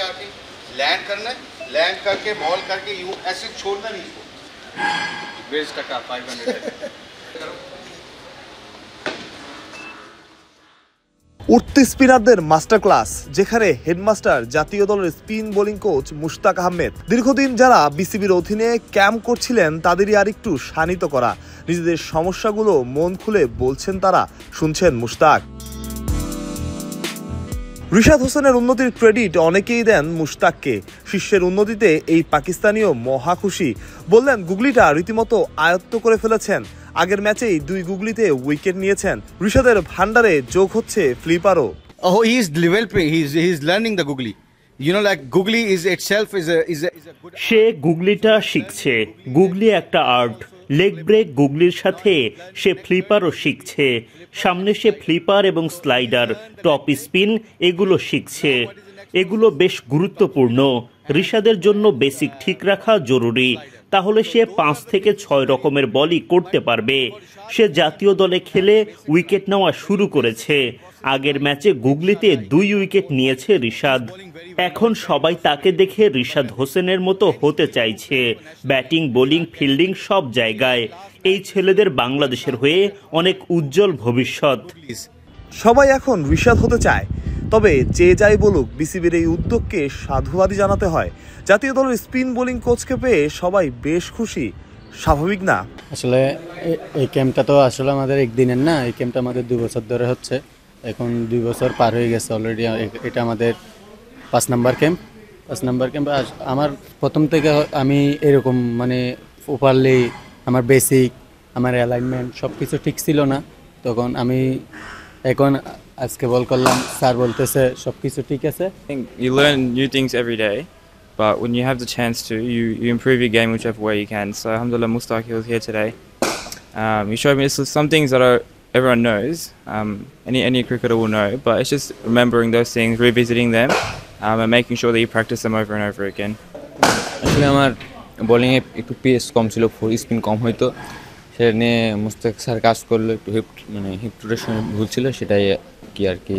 आके लैंड करना है, लैंड करके बॉल करके यू ऐसे छोड़ना नहीं इसको। वेस्ट टका 500 है। উঠতি স্পিনারদের মাস্টার ক্লাস, যেখানে হেডমাস্টার জাতীয় দলের spin bowling coach Mushtaq Ahmed. দীর্ঘদিন যারা বিসিবির অধীনে ক্যাম্প করছিলেন তাদেরই আরেকটু শানিত করা, নিজেদের সমস্যাগুলো মন খুলে বলছেন তারা, শুনছেন মুশতাক। রিশাদ হোসেনের উন্নতির ক্রেডিট অনেকেই দেন মুশতাককে। শিষ্যের উন্নতিতে এই পাকিস্তানিও মহা খুশি। বললেন গুগলিটা রীতিমতো আয়ত্ত করে ফেলেছেন। আগের ম্যাচেই 2 গুগলিতে উইকেট নিয়েছেন। রিশাদের ভান্ডারে যোগ হচ্ছে ফ্লিপারও। Oh, he is developing. He's learning the googly. You know, like googly is itself is a good. সে গুগলিটা শিখছে। গুগলি একটা আর্ট। লেগ ব্রেক গুগলির সাথে সে ফ্লিপারও শিখছে। সামনে সে ফ্লিপার এবং স্লাইডার, টপ স্পিন এগুলো শিখছে। এগুলো বেশ গুরুত্বপূর্ণ। রিশাদের জন্য বেসিক ঠিক রাখা জরুরি, তাহলে সে 5 থেকে 6 রকমের বলই করতে পারবে। সে জাতীয় দলে খেলে উইকেট নেওয়া শুরু করেছে। আগের ম্যাচে গুগলিতে 2 উইকেট নিয়েছে রিশাদ। এখন সবাই তাকে দেখে রিশাদ হোসেনের মতো হতে চাইছে, ব্যাটিং বোলিং ফিল্ডিং সব জায়গায়। এই ছেলেদের বাংলাদেশের হয়ে অনেক উজ্জ্বল ভবিষ্যৎ। সবাই এখন রিশাদ হতে চায়, তবে যে যাই বলুক বিসিবির এই উদ্যোগকে সাধুবাদী জানাতে হয়। জাতীয় দলের স্পিন বোলিং কোচকে পেয়ে সবাই বেশ খুশি, স্বাভাবিক না? আসলে এই ক্যাম্পটা তো আসলে আমাদের একদিনের না, এই ক্যাম্পটা আমাদের 2 বছর ধরে হচ্ছে। এখন 2 বছর পার হয়ে গেছে অলরেডি। এটা আমাদের 5 নাম্বার ক্যাম্প। আমার প্রথম থেকে আমি এরকম মানে প্রপারলি আমার বেসিক, আমার অ্যালাইনমেন্ট সব কিছু ঠিক ছিল না। তখন আমি এখন আজকে বল করলাম, স্যার বলতেছে সব কিছু ঠিক আছে। You learn new things every day, but when you have the chance to, you improve your game whichever way you can. So alhamdulillah, Mustaq was here today. He showed me some things that everyone knows, any cricketer will know, but it's just remembering those things, revisiting them, and making sure that you practice them over and over again. আসলে আমার বোলিংয়ে একটু pace কম ছিল, spin কম হইতো, সেটা নিয়ে Mustaq sir কাজ করলো। একটু হিপ রোটেশনের ভুল ছিল, সেটাই আর কি।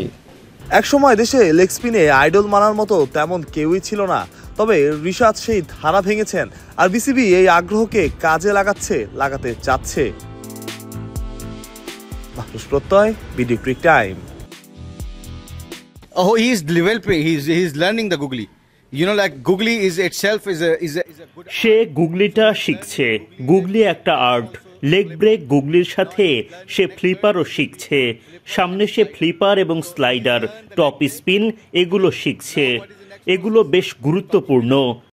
একসময় দেশে লেগ স্পিনে আইডল মানার মতো তেমন কেউই ছিল না, তবে রিশাদ সেই ধারা ভেঙেছেন। আর বিসিবি এই আগ্রহকে কাজে লাগাতে চাচ্ছে। Mahfuz Protyoy, BD Crick Time. Oh, he is developing. He's learning the googly. You know, like googly is itself is a good. সে গুগলিটা শিখছে। গুগলি একটা আর্ট। লেগ ব্রেক গুগলির সাথে সে ফ্লিপারও শিখছে। সামনে সে ফ্লিপার এবং স্লাইডার, টপ স্পিন এগুলো শিখছে। এগুলো বেশ গুরুত্বপূর্ণ।